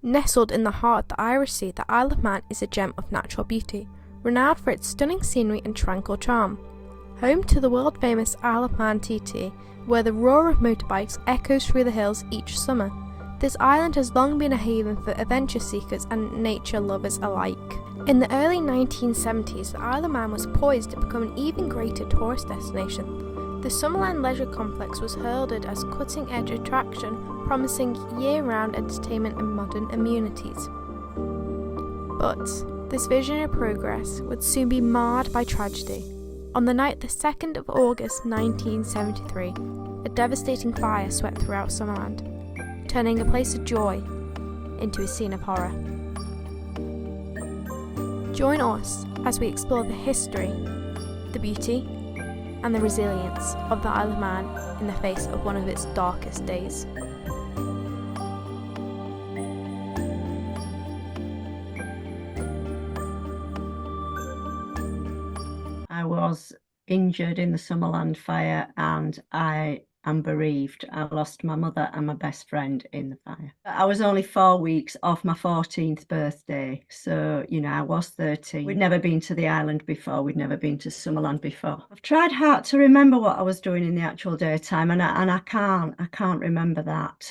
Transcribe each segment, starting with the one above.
Nestled in the heart of the Irish Sea, the Isle of Man is a gem of natural beauty, renowned for its stunning scenery and tranquil charm. Home to the world-famous Isle of Man TT, where the roar of motorbikes echoes through the hills each summer. This island has long been a haven for adventure seekers and nature lovers alike. In the early 1970s, the Isle of Man was poised to become an even greater tourist destination. The Summerland leisure complex was heralded as a cutting-edge attraction, promising year-round entertainment and modern amenities. But this visionary progress would soon be marred by tragedy. On the night the 2nd of August 1973, a devastating fire swept throughout Summerland, turning a place of joy into a scene of horror. Join us as we explore the history, the beauty, and the resilience of the Isle of Man in the face of one of its darkest days. I was injured in the Summerland fire and I am bereaved. I lost my mother and my best friend in the fire. I was only 4 weeks off my 14th birthday. So, I was 13. We'd never been to the island before. We'd never been to Summerland before. I've tried hard to remember what I was doing in the actual daytime and I can't remember that.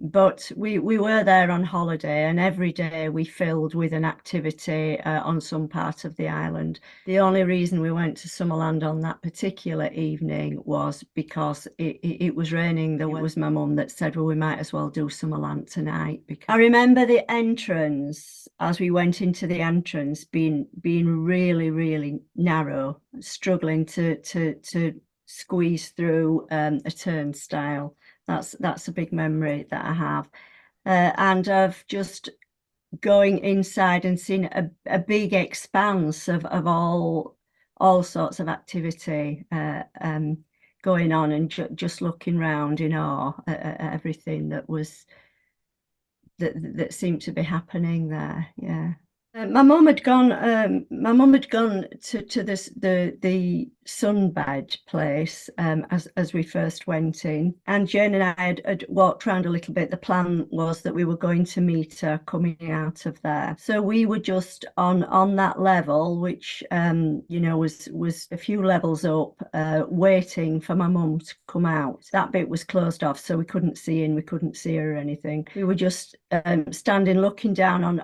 But we were there on holiday and every day we filled with an activity on some part of the island. The only reason we went to Summerland on that particular evening was because it was raining. There was my mum that said, well, we might as well do Summerland tonight. Because I remember the entrance, as we went into the entrance, being really, really narrow, struggling to squeeze through a turnstile. That's a big memory that I have. And of just going inside and seeing a big expanse of all sorts of activity going on and just looking round in awe at everything that seemed to be happening there. Yeah. My mum had gone. To this the sunbed place as we first went in, and Jane and I had walked around a little bit. The plan was that we were going to meet her coming out of there, so we were just on that level, which was a few levels up, waiting for my mum to come out. That bit was closed off, so we couldn't see in, we couldn't see her or anything. We were just standing, looking down on.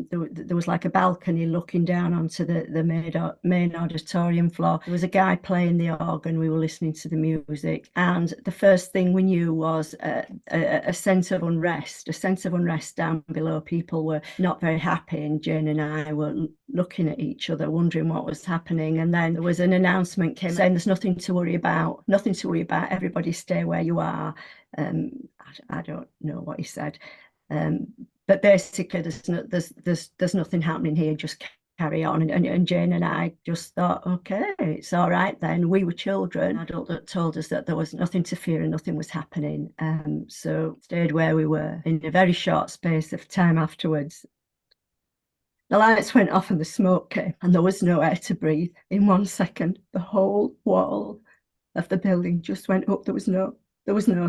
There was like a balcony looking down onto the main auditorium floor. There was a guy playing the organ. We were listening to the music, and the first thing we knew was a sense of unrest. A sense of unrest down below. People were not very happy, and Jane and I were looking at each other, wondering what was happening. And then there was an announcement came saying, "There's nothing to worry about. Nothing to worry about. Everybody stay where you are." I don't know what he said. But basically, there's nothing happening here. Just carry on. And Jane and I just thought, okay, it's all right then. We were children. An adult that told us that there was nothing to fear and nothing was happening. So stayed where we were. In a very short space of time afterwards, the lights went off and the smoke came, and there was no air to breathe. In 1 second, the whole wall of the building just went up. There was no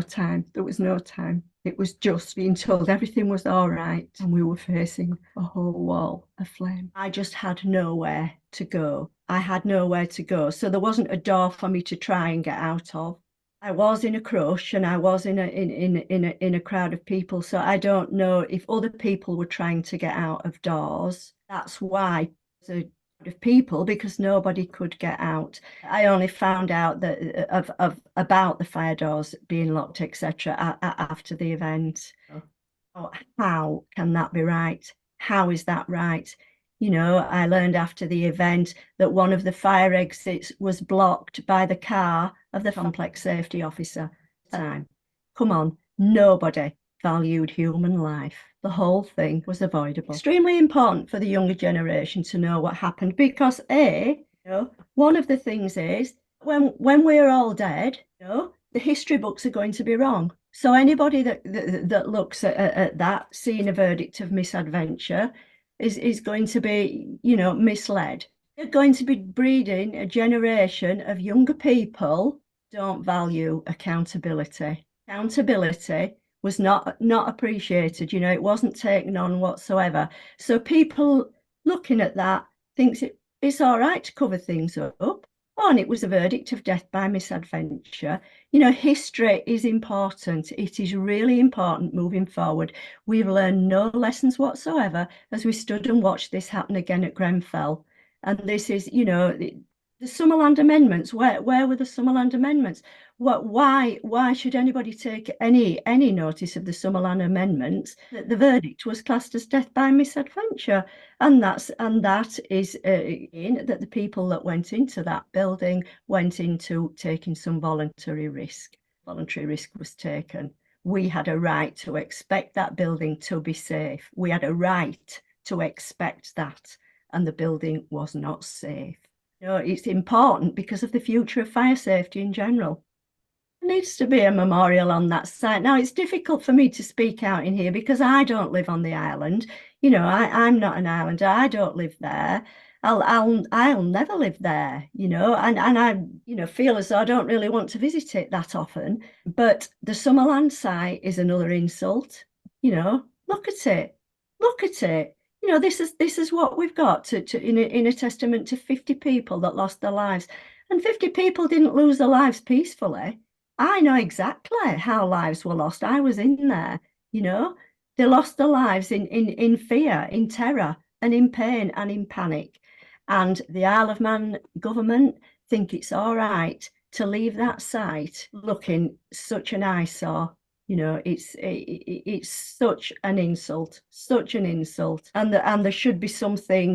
time. There was no time. It was just being told everything was all right, and we were facing a whole wall of flame. I just had nowhere to go. I had nowhere to go. So there wasn't a door for me to try and get out of. I was in a crush and I was in a crowd of people. So I don't know if other people were trying to get out of doors. That's why there's a of people, because nobody could get out. I only found out that about the fire doors being locked, etc., after the event. Oh, how can that be right? How is that right? I learned after the event that one of the fire exits was blocked by the car of the complex safety officer. Come on, nobody valued human life. The whole thing was avoidable. Extremely important for the younger generation to know what happened, because one of the things is when we're all dead, the history books are going to be wrong. So anybody that looks at that, seeing a verdict of misadventure, is going to be, misled. They're going to be breeding a generation of younger people who don't value accountability. Accountability was not appreciated. You know, it wasn't taken on whatsoever. So people looking at that thinks it's all right to cover things up. Oh, and it was a verdict of death by misadventure. You know, history is important. It is really important moving forward. We've learned no lessons whatsoever as we stood and watched this happen again at Grenfell. And this is, you know, the Summerland amendments. Where were the Summerland amendments? Why should anybody take any notice of the Summerland amendments? That the verdict was classed as death by misadventure, and that is in that the people that went into that building went into taking some voluntary risk. Voluntary risk was taken. We had a right to expect that building to be safe. We had a right to expect that, and the building was not safe. You know, it's important because of the future of fire safety in general. There needs to be a memorial on that site. Now, it's difficult for me to speak out in here because I don't live on the island. You know, I'm not an islander. I don't live there. I'll never live there, you know, and I, you know, feel as though I don't really want to visit it that often. But the Summerland site is another insult. You know, look at it. Look at it. You know, this is what we've got to in a testament to 50 people that lost their lives. And 50 people didn't lose their lives peacefully. I know exactly how lives were lost. I was in there, you know. They lost their lives in fear, in terror, and in pain and in panic. And the Isle of Man government think it's all right to leave that site looking such an eyesore. You know, it's such an insult, and there should be some sort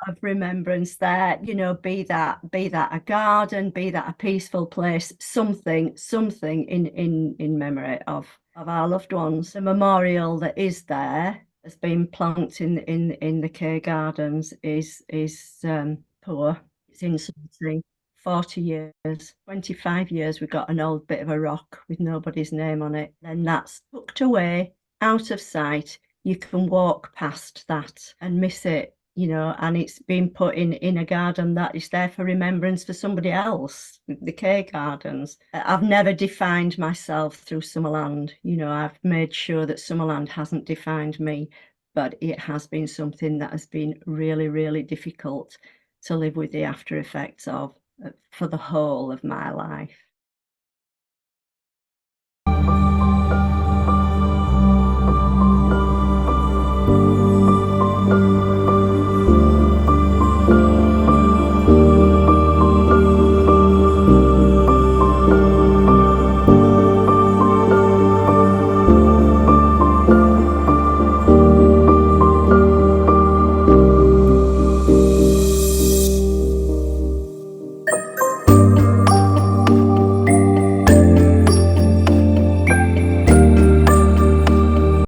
of remembrance there. You know, be that a garden, be that a peaceful place, something in memory of our loved ones. The memorial that is there has been planked in the Kew Gardens is poor. It's insulting. 40 years, 25 years, we've got an old bit of a rock with nobody's name on it. Then that's tucked away, out of sight. You can walk past that and miss it, you know, and it's been put in a garden that is there for remembrance for somebody else, the Kew Gardens. I've never defined myself through Summerland. You know, I've made sure that Summerland hasn't defined me, but it has been something that has been really, really difficult to live with the after effects of for the whole of my life.